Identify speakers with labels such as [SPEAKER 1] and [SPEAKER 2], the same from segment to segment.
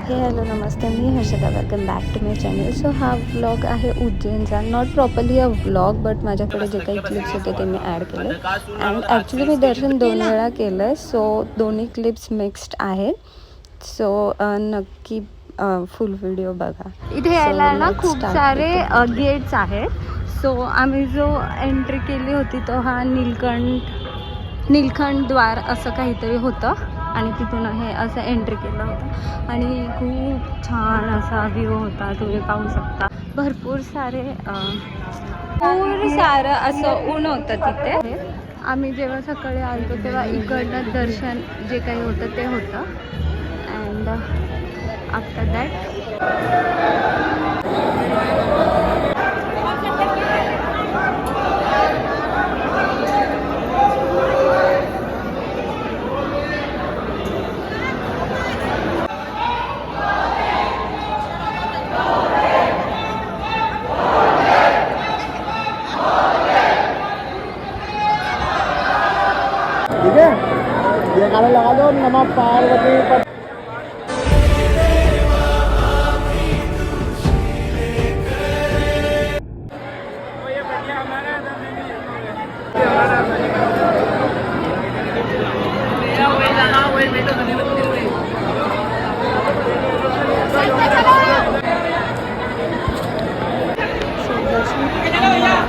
[SPEAKER 1] हे हॅलो नमस्ते, मी Harshada. Welcome back to my channel. So हा व्लॉग आहे उज्जैनचा. Not properly a vlog, but माझ्याकडे जे काही क्लिप्स होते ते मी ॲड केले. अँड ॲक्च्युली मी दर्शन 2 वेळा केलं आहे, सो दोन्ही क्लिप्स मिक्स्ड आहेत. सो नक्की फुल व्हिडिओ बघा. इथे यायला ना खूप सारे गेट्स आहेत. सो आम्ही जो एंट्री केली होती तो हा नीलकंठ द्वार असं काहीतरी होतं आणि तिथून हे असं एंट्री केलं होतं आणि खूप छान असा व्ह्यू होता. तुम्ही पाहू शकता भरपूर सारं असं ऊन होतं तिथे. आम्ही जेव्हा सकाळी आलो तेव्हा इकडनं दर्शन जे काही होतं ते होतं. अँड आफ्टर दॅट
[SPEAKER 2] ठीक है, ये गाना लगा दो, नमः पार्वती पर।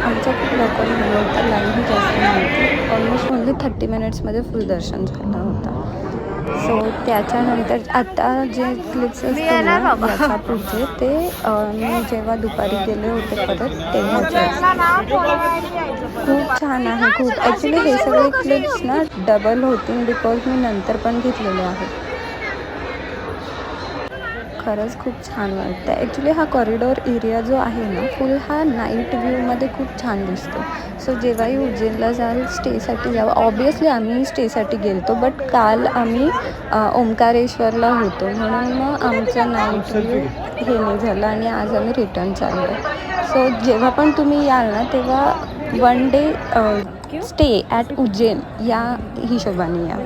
[SPEAKER 1] आमचं खूप लवकर झालं होतं. लाईनही जास्त नव्हती. ऑलमोस्ट ओन्ली 30 मिनिट्समध्ये फुल दर्शन झालं होतं. सो त्याच्यानंतर आता जे क्लिप्स असतील ना याच्या पुढचे ते मी जेव्हा दुपारी गेले होते परत तेव्हाचे खूप छान आहे. खूप ॲक्च्युली हे सगळे क्लिप्स ना डबल होतील बिकॉज मी नंतर पण घेतलेले आहेत. खरंच खूप छान वाटतं. ॲक्च्युली हा कॉरिडॉर एरिया जो आहे ना फुल हा नाईट व्ह्यूमध्ये खूप छान दिसतो. सो जेव्हाही उज्जैनला जाल स्टेसाठी जावं. ऑब्वियसली आम्ही स्टेसाठी गेलतो, बट काल आम्ही ओंकारेश्वरला होतो म्हणून मग आमचं नाईट व्ह्यू हे नाही झालं आणि आज आम्ही रिटर्न चाललो. सो जेव्हा पण तुम्ही याल ना तेव्हा 1 डे स्टे ॲट उज्जैन या हिशोबाने या.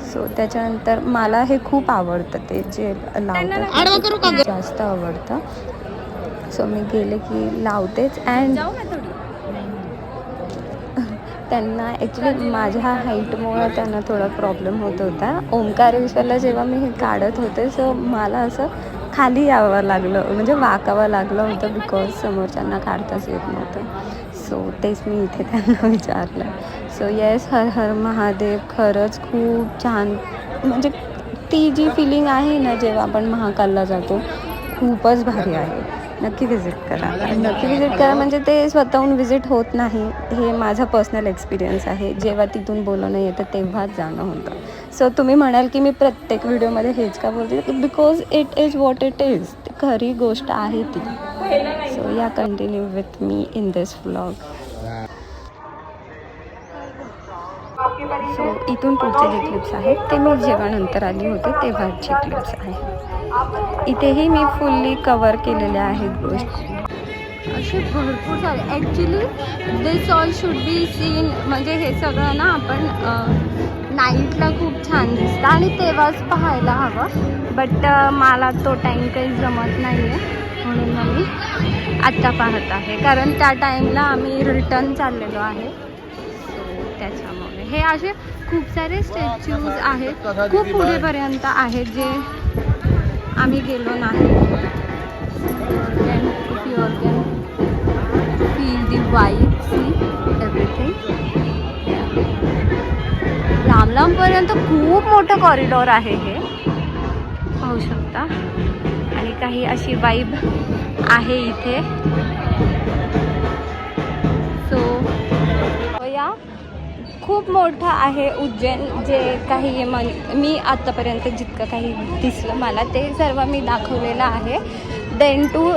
[SPEAKER 1] सो त्याच्यानंतर मला हे खूप आवडतं, ते जे लावतात जास्त आवडतं. सो मी गेले की लावतेच. अँड त्यांना ॲक्च्युली माझ्या हाईटमुळं त्यांना थोडा प्रॉब्लेम होत होता. ओंकारेश्वरला जेव्हा मी हे काढत होते सो मला असं खाली यावं लागलं, म्हणजे वाकावं लागलं होतं बिकॉज समोरच्यांना काढताच येत नव्हतं. सो तेच मी इथे त्यांना विचारलं. सो येस, हर हर महादेव. खरंच खूप छान, म्हणजे ती जी फिलिंग आहे ना जेव्हा आपण महाकालला जातो खूपच भारी आहे. नक्की व्हिजिट करा. नक्की व्हिजिट करा म्हणजे ते स्वतःहून व्हिजिट होत नाही. हे माझा पर्सनल एक्सपिरियन्स आहे. जेव्हा तिथून बोलवणं येतं तेव्हाच जाणं होतं. सो तुम्ही म्हणाल की मी प्रत्येक व्हिडिओमध्ये हेच का बोलते, because it is what it is. खरी गोष्ट आहे ती. सो या continue with me in this vlog. So इथून पुढचे जे क्लिप्स आहेत ते मी जेव्हा नंतर आली होते तेव्हाचे क्लिप्स आहेत. इथेही मी फुल्ली कवर केलेल्या आहेत गोष्टी. असे भरपूर सारे actually this all should be seen. म्हणजे हे सगळं ना आपण नाईटला खूप छान दिसतं आणि तेव्हाच पाहायला हवं. बट मला तो टाईम काही जमत नाही आहे म्हणून मी आत्ता पाहत आहे, कारण त्या टाईमला आम्ही रिटर्न चाललेलो आहे. सो त्याच्यामुळे हे असे खूप सारे स्टॅच्यूज आहेत, खूप पुढेपर्यंत आहेत जे आम्ही गेलो नाही. You can feel the vibe, see everything. लांब लांबपर्यंत खूप मोठं कॉरिडॉर आहे हे, पाहू शकता. आणि काही अशी वाईब आहे इथे. सो या खूप मोठं आहे उज्जैन. जे काही मी आत्तापर्यंत जितकं काही दिसलं मला ते सर्व मी दाखवलेलं आहे. देन टू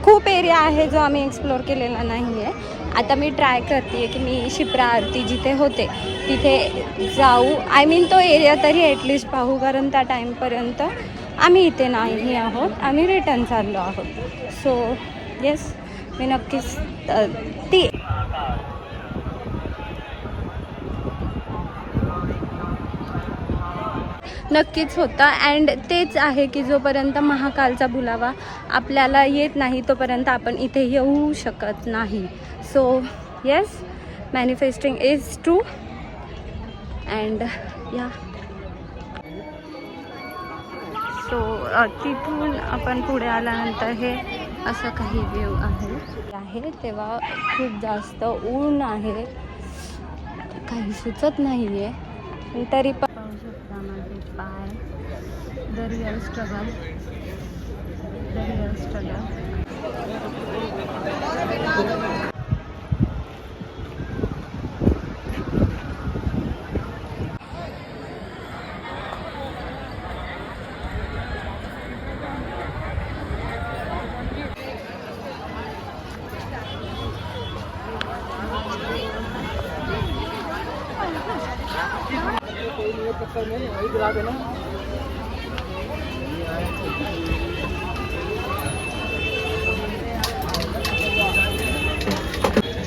[SPEAKER 1] खूप एरिया आहे जो आम्ही एक्सप्लोअर केलेला नाही आहे. आता मी ट्राय करते आहे की मी शिप्रा आरती जिथे होते तिथे जाऊ. आय मीन तो एरिया तरी ॲटलिस्ट पाहू, कारण त्या टाईमपर्यंत आम्ही इथे नाही आहोत, आम्ही रिटर्न चाललो आहोत. सो येस, मी नक्कीच ती नक्कीच होतं. अँड तेच आहे की जोपर्यंत महाकालचा बुलावा आपल्याला येत नाही तोपर्यंत आपण इथे येऊ शकत नाही. So yes, manifesting is true. And या सो तिथून आपण पुढे आल्यानंतर हे असं काही व्ह्यू आहे. तेव्हा खूप जास्त ऊन आहे, काही सुचत नाही आहे, तरी पण पाहू शकता माझे पाय. The real struggle.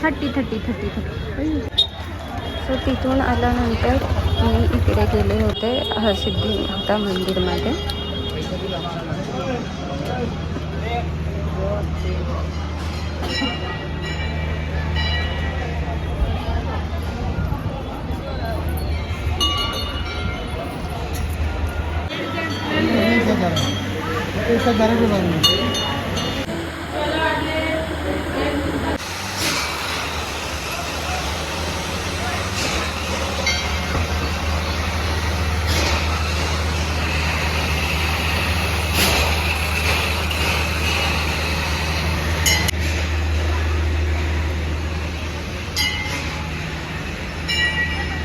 [SPEAKER 1] Thirty. So तिथून आल्यानंतर मी इकडे गेले होते सिद्धिनाथ मंदिरमध्ये.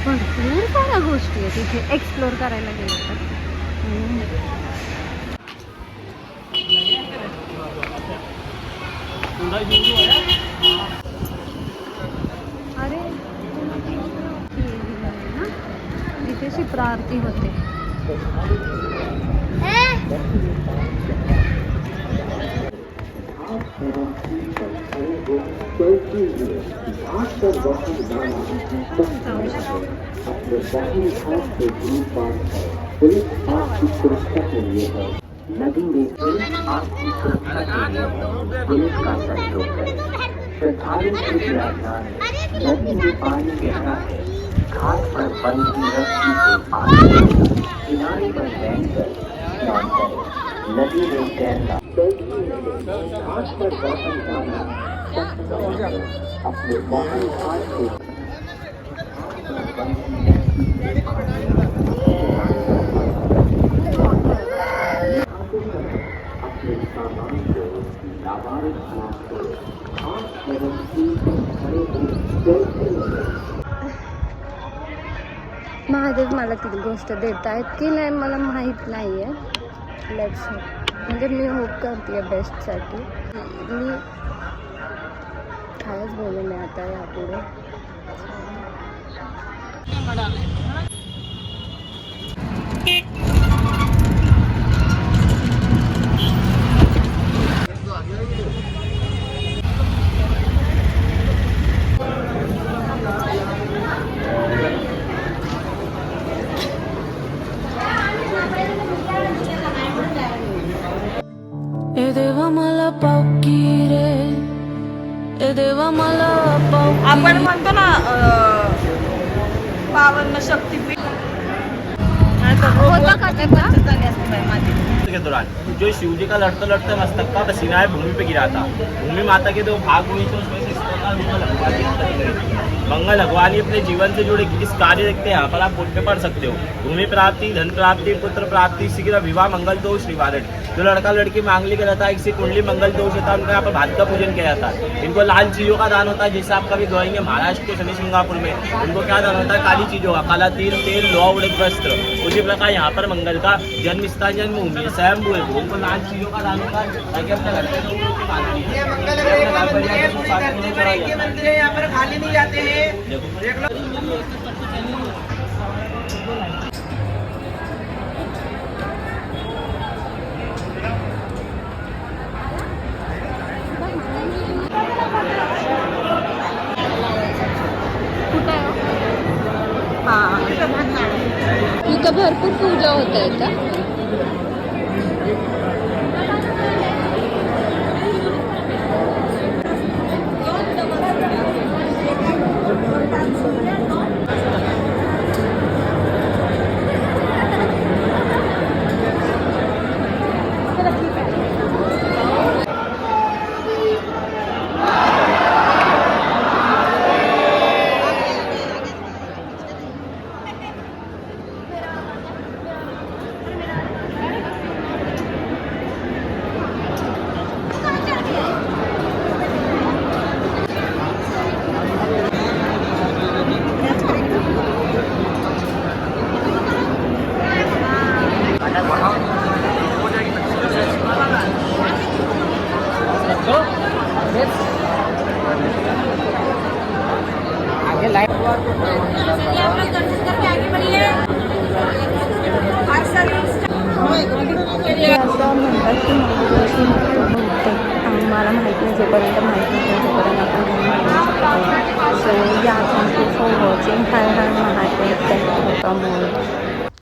[SPEAKER 1] भरपूर साऱ्या गोष्टी आहेत इथे एक्सप्लोर करायला गेलं तर. अरे इथे शिप्रा आरती होते.
[SPEAKER 3] पुलिस आपकी सुरक्षा के लिए है. नदी में पुलिस आपकी सुरक्षा के लिए है. पुलिस का सहयोग है. श्रद्धालु कृपया ध्यान दें. नदी में पानी गहरा है. घाट पर बंधी रस्सी से पार करें. किनारे पर बैठकर स्नान करें. नदी में तैरना घाट पर वापस जाना अपने वाहन घाट से
[SPEAKER 1] महादेव मला ती गोष्ट देत आहेत की नाही मला माहीत नाही आहे. लेट्स म्हणजे मी होप करते बेस्टसाठी. मी कायच बोलू मी आता यापुढे.
[SPEAKER 4] ए देवा मला पावकी रे, ए देवा मला पावकी.
[SPEAKER 5] आपण म्हणतो ना पावन शक्तीपीठ
[SPEAKER 1] होतं का ते पण?
[SPEAKER 5] झाली असते बाई माझी.
[SPEAKER 6] के दौरान जो शिव जी का लड़ते लड़ते मस्तक का पसीना है भूमि पे गिरा था. भूमि माता के दो भाग हुई तो उसमें से इस प्रकार मंगल भगवान अपने जीवन से जुड़े किस कार्य देखते हैं यहाँ पर आप बोर्ड पे पढ़ सकते हो. भूमि प्राप्ति, धन प्राप्ति, पुत्र प्राप्ति, शीघ्र विवाह, मंगल दोष निवारण. जो लड़का लड़की मांगलिक रहता है किसी कुंडली मंगल दोष होता है उनका यहाँ पर भात का पूजन किया जाता है. इनको लाल चीजों का दान होता है. जैसे आप कभी गएंगे महाराष्ट्र के शनि सिंगापुर में उनको क्या दान होता है काली चीजों का, काला तिल, तेल, लोहा, उड़द, वस्त्र. उसी प्रकार यहाँ पर मंगल का जन्म स्थान जन्मभूमि स्वयं हुए उनको लाल चीजों का दान होता है ताकि अपने घर के लोगों की बात
[SPEAKER 5] यहाँ पर खाली नहीं जाते हैं.
[SPEAKER 1] हां इथं भरपूर पूजा होत आहेत का? असं म्हणतात की महादेवाची बहुतेक मला माहिती नाही, जोपर्यंत माहिती नाही तोपर्यंत आपण सो या thank you for watching. High high Mahadev.